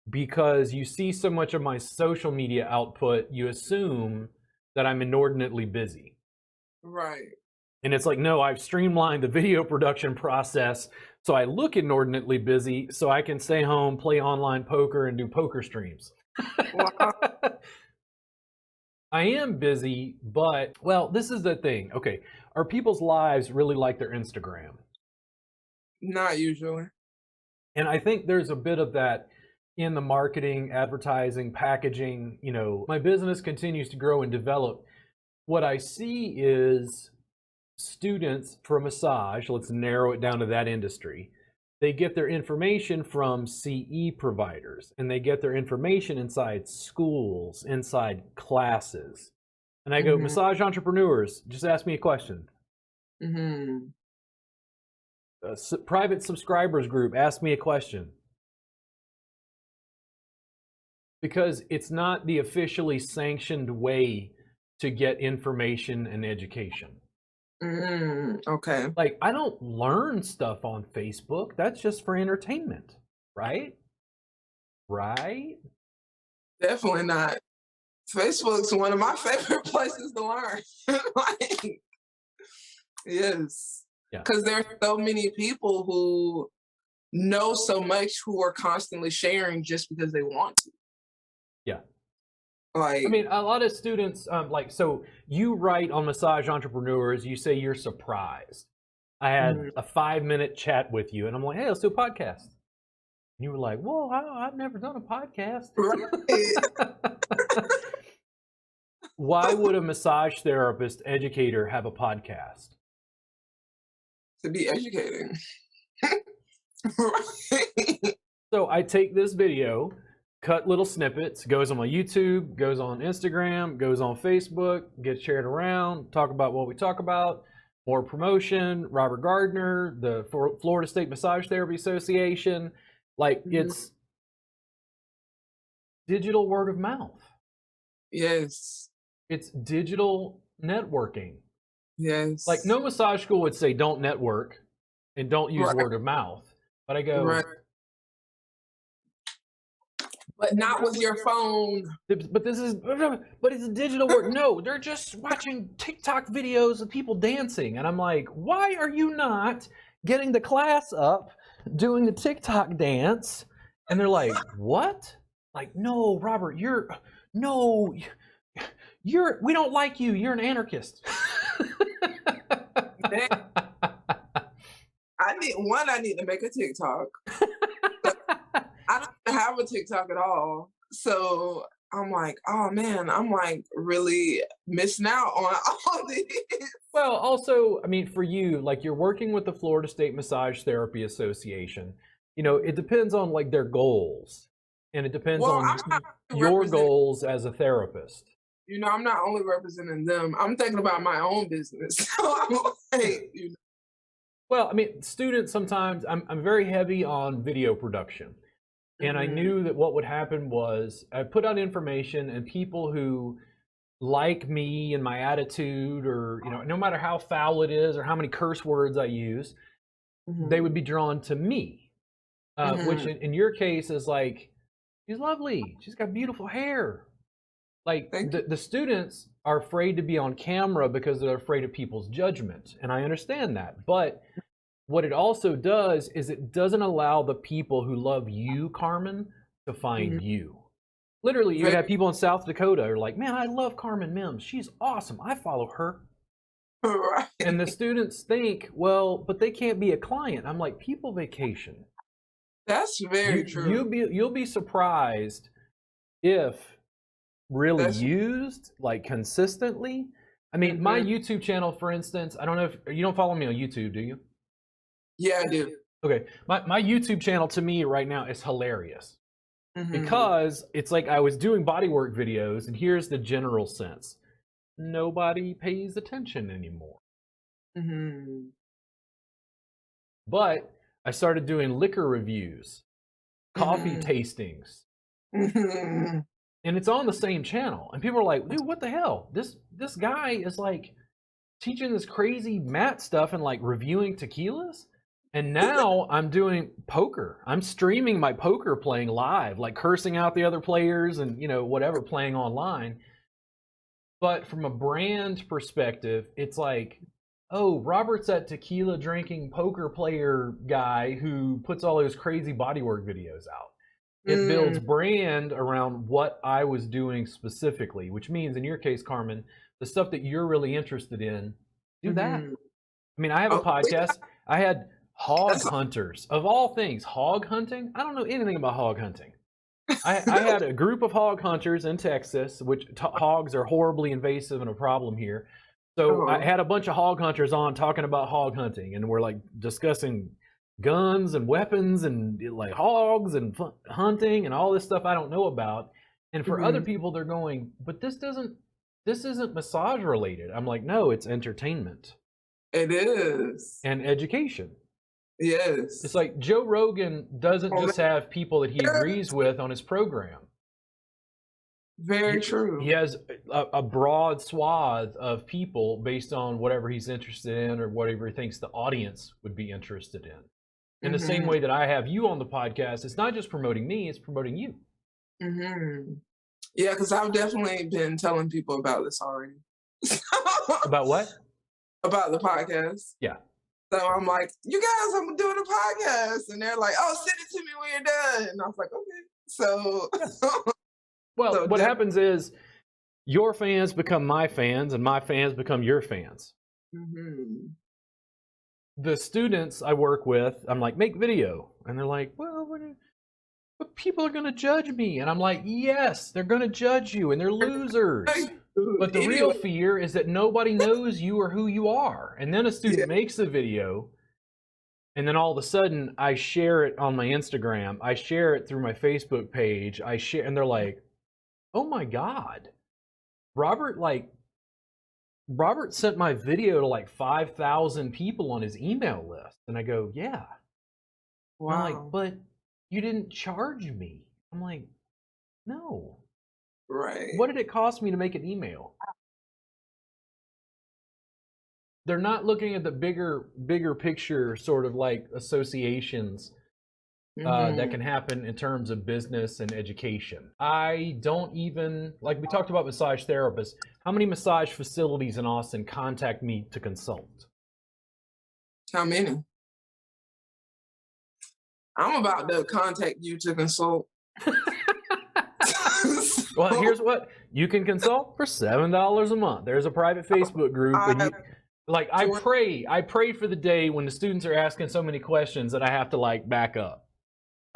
because you see so much of my social media output, you assume that I'm inordinately busy. right. And it's like, no, I've streamlined the video production process so I look inordinately busy so I can stay home, play online poker, and do poker streams. Wow. I am busy, but, well, this is the thing. Okay, are people's lives really like their Instagram? Not usually. And I think there's a bit of that in the marketing, advertising, packaging. You know, my business continues to grow and develop. What I see is students for massage, let's narrow it down to that industry. They get their information from CE providers, and they get their information inside schools, inside classes. And I go, Mhm. massage entrepreneurs, just ask me a question. Mhm. Private subscribers group, ask me a question. Because it's not the officially sanctioned way to get information and education. Okay. Like, I don't learn stuff on Facebook. That's just for entertainment, right? Right? Definitely not. Facebook's one of my favorite places to learn. Like, yes. Yeah. Because there's so many people who know so much who are constantly sharing just because they want to. Yeah. Like, I mean, a lot of students, like, so you write on Massage Entrepreneurs, you say you're surprised. I had a 5-minute chat with you, and I'm like, hey, let's do a podcast. And you were like, whoa, I've never done a podcast. right. Why would a massage therapist educator have a podcast? To be educating. Right. So I take this video, cut little snippets, goes on my YouTube, goes on Instagram, goes on Facebook, gets shared around, talk about what we talk about, more promotion, Robert Gardner, the Florida State Massage Therapy Association. Like, it's digital word of mouth. Yes. It's digital networking. Yes. Like, no massage school would say don't network and don't use word of mouth. But I go, but not with your phone. but it's a digital word. No, they're just watching TikTok videos of people dancing. And I'm like, why are you not getting the class up, doing the TikTok dance? And they're like, what? Like, no, Robert, we don't like you. You're an anarchist. I need to make a TikTok. I don't have a TikTok at all. So I'm like, oh man, I'm like really missing out on all this. Well, also, I mean, for you, like, you're working with the Florida State Massage Therapy Association. You know, it depends on like their goals, and it depends on your goals as a therapist. You know, I'm not only representing them, I'm thinking about my own business. So I'm like, you know. Well, I mean, students sometimes, I'm very heavy on video production. And I knew that what would happen was I put out information, and people who like me and my attitude, or, you know, no matter how foul it is or how many curse words I use, they would be drawn to me. Which in your case is like, she's lovely. She's got beautiful hair. Like, the students are afraid to be on camera because they're afraid of people's judgment. And I understand that. But what it also does is it doesn't allow the people who love you, Carmen, to find you. Literally, you have people in South Dakota who are like, man, I love Carmen Mims. She's awesome. I follow her. Right. And the students think, well, but they can't be a client. I'm like, people vacation. That's very true. You'll be surprised if really used, like, consistently. I mean, my YouTube channel, for instance, I don't know if you don't follow me on YouTube, do you? Yeah, I do. Okay, my YouTube channel to me right now is hilarious because it's like I was doing bodywork videos, and here's the general sense: nobody pays attention anymore. But I started doing liquor reviews, coffee tastings, and it's on the same channel. And people are like, dude, what the hell? This guy is like teaching this crazy mat stuff and like reviewing tequilas. And now I'm doing poker. I'm streaming my poker playing live, like cursing out the other players and, you know, whatever, playing online. But from a brand perspective, it's like, oh, Robert's that tequila drinking poker player guy who puts all those crazy bodywork videos out. It builds brand around what I was doing specifically, which means in your case, Carmen, the stuff that you're really interested in, do that. I mean, I have a podcast. I had hog hunters, of all things, hog hunting. I don't know anything about hog hunting. I had a group of hog hunters in Texas, which hogs are horribly invasive and a problem here. So I had a bunch of hog hunters on talking about hog hunting, and we're like discussing guns and weapons and like hogs and hunting and all this stuff I don't know about. And for other people, they're going, but this isn't massage related. I'm like, no, it's entertainment. It is. And education. Yes. It's like Joe Rogan doesn't just have people that he agrees with on his program. Very true. He has a broad swath of people based on whatever he's interested in or whatever he thinks the audience would be interested in. In the same way that I have you on the podcast, it's not just promoting me, it's promoting you. Yeah, because I've definitely been telling people about this already. About what? About the podcast. Yeah. So I'm like, you guys, I'm doing a podcast. And they're like, oh, send it to me when you're done. And I was like, okay. So, Yeah. Well, so what happens is your fans become my fans and my fans become your fans. mm-hmm. The students I work with, I'm like, make video. And they're like, well, but people are going to judge me. And I'm like, yes, they're going to judge you and they're losers. But the real fear is that nobody knows you or who you are. And then a student makes a video, and then all of a sudden I share it on my Instagram. I share it through my Facebook page. And they're like, oh my God, Robert sent my video to like 5,000 people on his email list. And I go, yeah. Wow. I'm like, but you didn't charge me. I'm like, no. Right. What did it cost me to make an email? They're not looking at the bigger picture sort of like associations that can happen in terms of business and education. I don't even, like we talked about massage therapists, how many massage facilities in Austin contact me to consult? How many? I'm about to contact you to consult. Well, here's what you can consult for $7 a month. There's a private Facebook group, and I pray for the day when the students are asking so many questions that I have to like back up.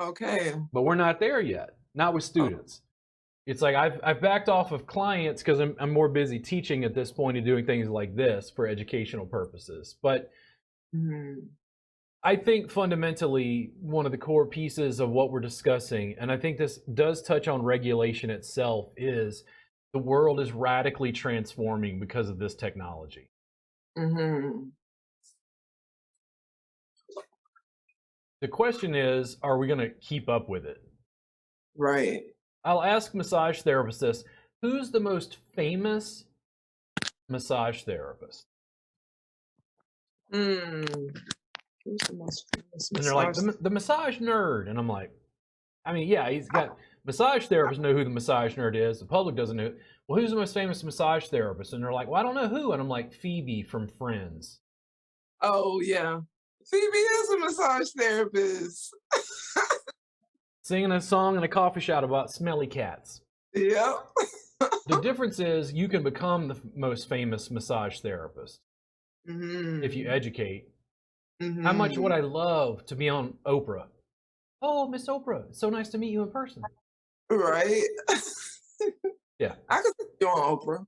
Okay. But we're not there yet. Not with students. It's like I've backed off of clients because I'm more busy teaching at this point and doing things like this for educational purposes. But I think fundamentally one of the core pieces of what we're discussing, and I think this does touch on regulation itself, is the world is radically transforming because of this technology. The question is, are we going to keep up with it? Right. I'll ask massage therapists this. Who's the most famous massage therapist? Who's the most famous and they're like, the massage nerd. And I'm like, I mean, yeah, he's got massage therapists know who the massage nerd is. The public doesn't know. Well, who's the most famous massage therapist? And they're like, well, I don't know who. And I'm like, Phoebe from Friends. Oh, yeah. Phoebe is a massage therapist. Singing a song in a coffee shop about smelly cats. Yep. The difference is you can become the most famous massage therapist if you educate. How much would I love to be on Oprah? Oh, Miss Oprah, it's so nice to meet you in person. Right. Yeah. I could see you on Oprah.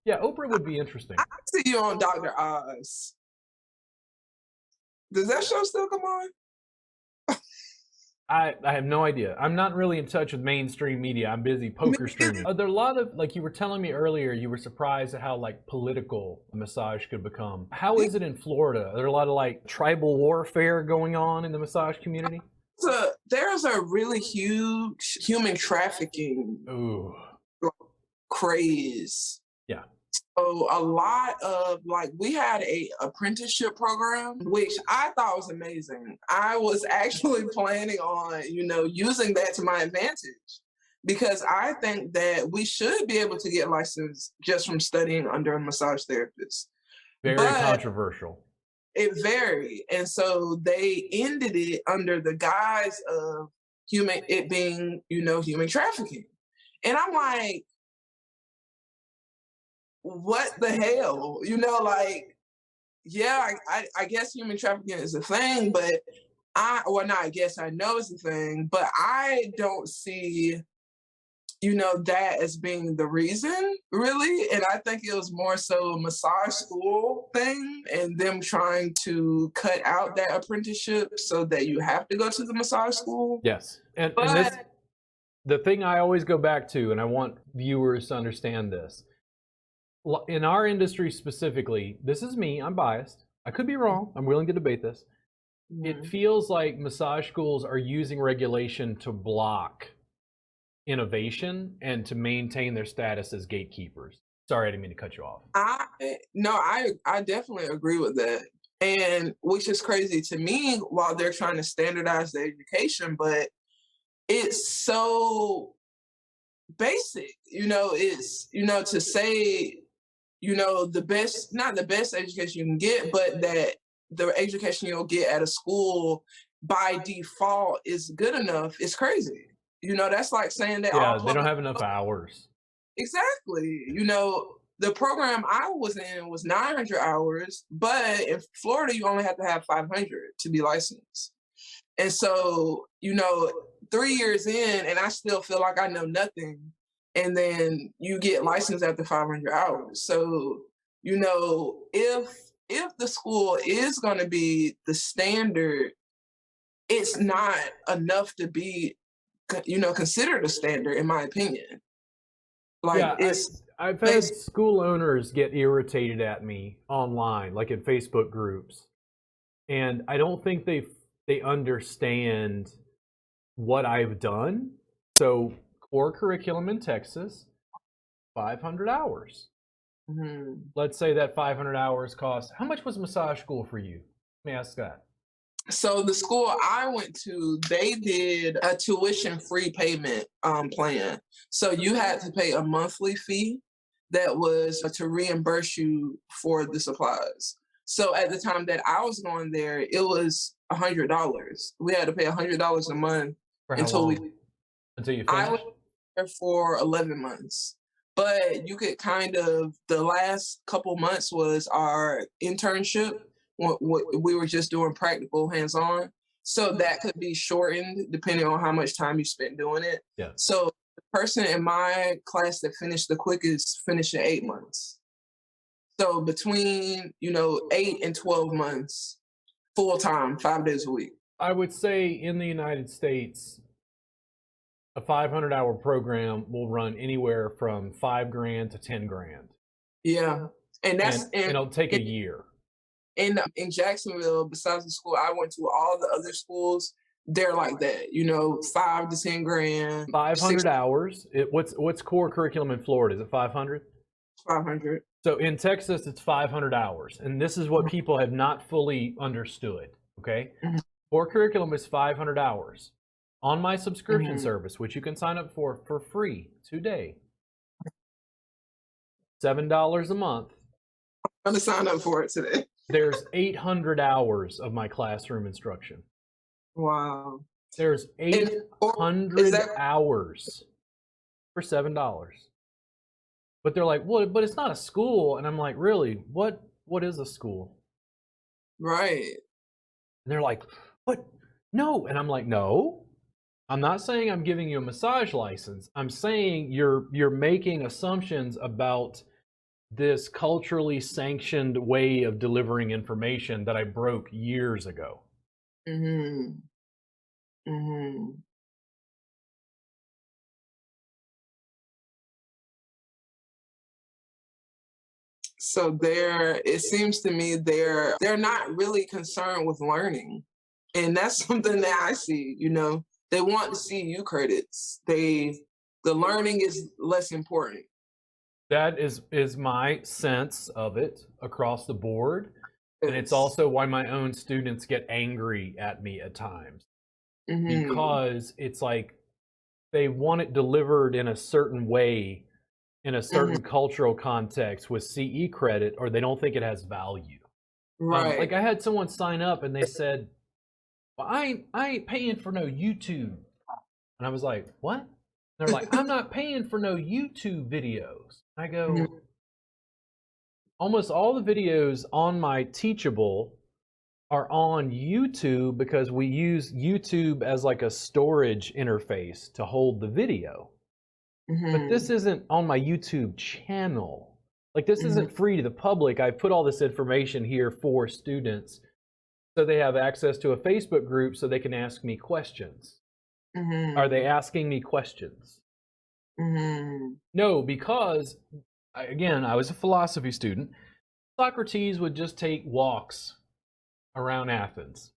Yeah, Oprah would be interesting. I could see you on Dr. Oz. Does that show still come on? I have no idea. I'm not really in touch with mainstream media. I'm busy poker streaming. There are a lot of, like you were telling me earlier, you were surprised at how like political massage could become. How is it in Florida? Are there a lot of like tribal warfare going on in the massage community? So there's a really huge human trafficking craze. Yeah. So a lot of like, we had a apprenticeship program, which I thought was amazing. I was actually planning on, using that to my advantage, because I think that we should be able to get licensed just from studying under a massage therapist. Very controversial. It varied. And so they ended it under the guise of human trafficking. And I'm like, what the hell? I guess human trafficking is a thing, but I know it's a thing, but I don't see, that as being the reason, really. And I think it was more so a massage school thing and them trying to cut out that apprenticeship so that you have to go to the massage school. Yes. And the thing I always go back to, and I want viewers to understand this, in our industry specifically, this is me, I'm biased. I could be wrong. I'm willing to debate this. It feels like massage schools are using regulation to block innovation and to maintain their status as gatekeepers. Sorry, I didn't mean to cut you off. I definitely agree with that. And which is crazy to me while they're trying to standardize the education, but it's so basic, it's, to say the best, not the best education you can get, but that the education you'll get at a school by default is good enough is crazy. That's like saying that all Yeah, they don't public. have enough hours. Exactly. The program I was in was 900 hours, but in Florida, you only have to have 500 to be licensed. And so, 3 years in, and I still feel like I know nothing. And then you get licensed after 500 hours. So, if the school is going to be the standard, it's not enough to be, considered a standard, in my opinion. Like Yeah, it's I've had based. school owners get irritated at me online, like in Facebook groups, and I don't think they understand what I've done. So, core curriculum in Texas, 500 hours. Mhm. Let's say that 500 hours cost. How much was massage school for you? Let me ask that. So the school I went to, they did a tuition-free payment plan. So you had to pay a monthly fee that was to reimburse you for the supplies. So at the time that I was going there, it was $100. We had to pay $100 a month For how until long? Until you I was finish? there for 11 months. But you could the last couple months was our internship. What we were just doing practical hands-on. So that could be shortened depending on how much time you spent doing it. Yeah. So the person in my class that finished the quickest finished in 8 months. So between, 8 and 12 months, full time, 5 days a week. I would say in the United States, a 500-hour program will run anywhere from 5 grand to 10 grand, Yeah. And that's and it'll take a year. in Jacksonville, besides the school I went to, all the other schools, they're like that, 5 to 10 grand, 500 hours. What's core curriculum in Florida? Is it 500? 500. So in Texas, it's 500 hours, and this is what people have not fully understood. Okay, Mhm. core curriculum is 500 hours. On my subscription Mhm. service, which you can sign up for free today, $7 a month. I'm gonna sign up for it today. There's 800 hours of my classroom instruction. Wow. There's And is 800 that hours for $7. But they're like, well, but it's not a school. And I'm like, really? What is a school? right? And they're like, but no. And I'm like, no. I'm not saying I'm giving you a massage license. I'm saying you're making assumptions about this culturally sanctioned way of delivering information that I broke years ago. Mhm. Mhm. So it seems to me they're not really concerned with learning. And that's something that I see, They want the CU credits. The learning is less important. That is my sense of it across the board. And it's Yes. also why my own students get angry at me at times, Mhm. because it's like they want it delivered in a certain way, in a Mhm. certain cultural context with CE credit, or they don't think it has value. Right. Like I had someone sign up and they said, well, I ain't paying for no YouTube. And I was like, what? And they're like, I'm not paying for no YouTube videos. I go, Mhm. almost all the videos on my Teachable are on YouTube because we use YouTube as like a storage interface to hold the video. But this Mhm. isn't on my YouTube channel. Like this Mhm. isn't free to the public. I put all this information here for students so they have access to a Facebook group so they can ask me questions. Are they Mhm. asking me questions? Mhm. No, because again, I was a philosophy student. Socrates would just take walks around Athens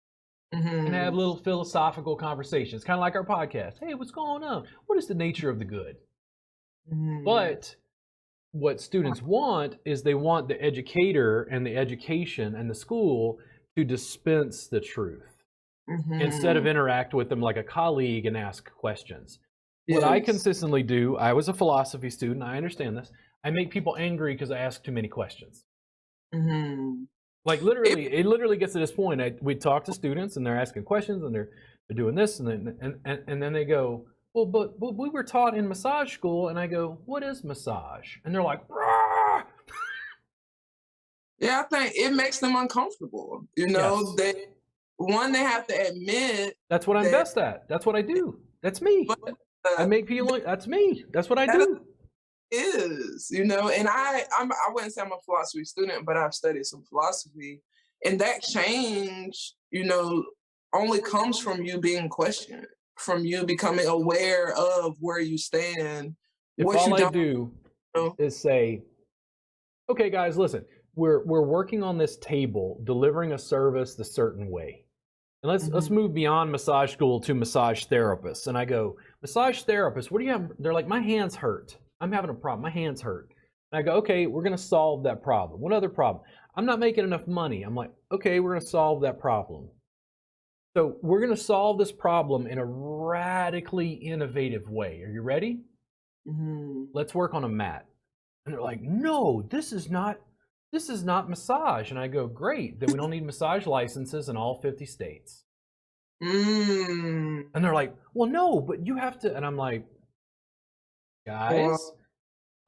and have Mhm. little philosophical conversations, kind of like our podcast. Hey, what's going on? What is the nature of the good? Mhm. But what students want is they want the educator and the education and the school to dispense the truth instead of Mhm. interact with them like a colleague and ask questions. What I Yes. consistently do, I was a philosophy student, I understand this. I make people angry because I ask too many questions. Mm-hmm. Like literally, it literally gets to this point. We talk to students and they're asking questions and they're doing this and then they go, well, but we were taught in massage school, and I go, what is massage? And they're like, rah! Yeah, I think it makes them uncomfortable. You know, Yes. they have to admit That's what I'm that, best at. That's what I do. That's me. but I make people. That's me. That's what I that do. is, you know, and I wouldn't say I'm a philosophy student, but I've studied some philosophy, and that change, you know, only comes from you being questioned, from you becoming aware of where you stand, If what all you I don't do know. is say, okay, guys, listen, we're working on this table, delivering a service the certain way. And let's move beyond massage school to massage therapists. And I go, massage therapist, what do you have? They're like, my hands hurt. I'm having a problem. My hands hurt. And I go, okay, we're going to solve that problem. What other problem? I'm not making enough money. I'm like, okay, we're going to solve that problem. So we're going to solve this problem in a radically innovative way. Are you ready? Let's work on a mat. And they're like, no, this is not massage. And I go, great, then we don't need massage licenses in all 50 states. And they're like, well, no, but you have to. And I'm like, guys,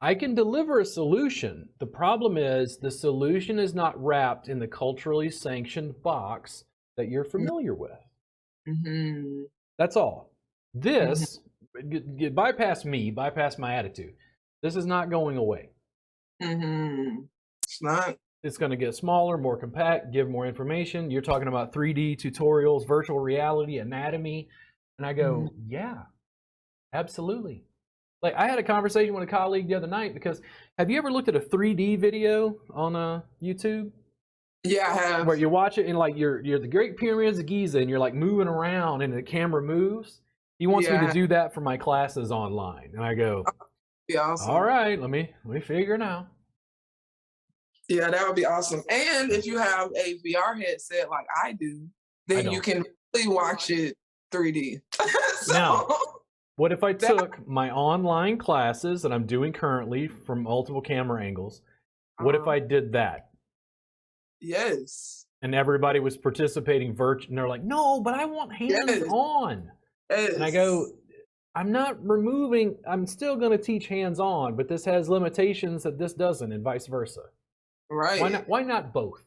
I can deliver a solution. The problem is the solution is not wrapped in the culturally sanctioned box that you're familiar with. That's all. This, bypass me, bypass my attitude. This is not going away. It's not. It's going to get smaller, more compact, give more information. You're talking about 3D tutorials, virtual reality, anatomy. And I go, yeah, absolutely. Like I had a conversation with a colleague the other night because have you ever looked at a 3D video on YouTube? Yeah, I have. Where you watch it and like you're the Great Pyramids of Giza and you're like moving around and the camera moves. He wants me to do that for my classes online. And I go, awesome. All right, let me figure it out. Yeah, that would be awesome. And if you have a VR headset like I do, then you can really watch it 3D. Now, what if I took my online classes that I'm doing currently from multiple camera angles? What if I did that? Yes. And everybody was participating virtually, and they're like, no, but I want hands-on. Yes. And I go, I'm still going to teach hands-on, but this has limitations that this doesn't, and vice versa. Right. Why not both?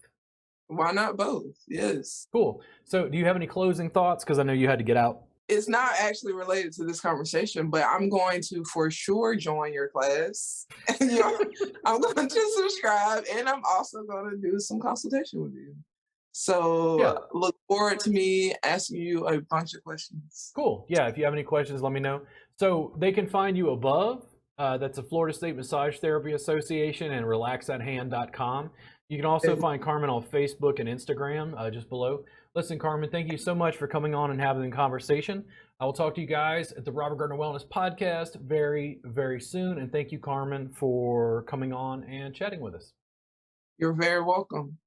Why not both? Yes. Cool. So do you have any closing thoughts? Because I know you had to get out. It's not actually related to this conversation, but I'm going to for sure join your class. I'm going to subscribe, and I'm also going to do some consultation with you. So look forward to me asking you a bunch of questions. Cool. Yeah, if you have any questions, let me know. So they can find you above. That's the Florida State Massage Therapy Association and relaxthathand.com. You can also find Carmen on Facebook and Instagram just below. Listen, Carmen, thank you so much for coming on and having a conversation. I will talk to you guys at the Robert Gardner Wellness Podcast very, very soon. And thank you, Carmen, for coming on and chatting with us. You're very welcome.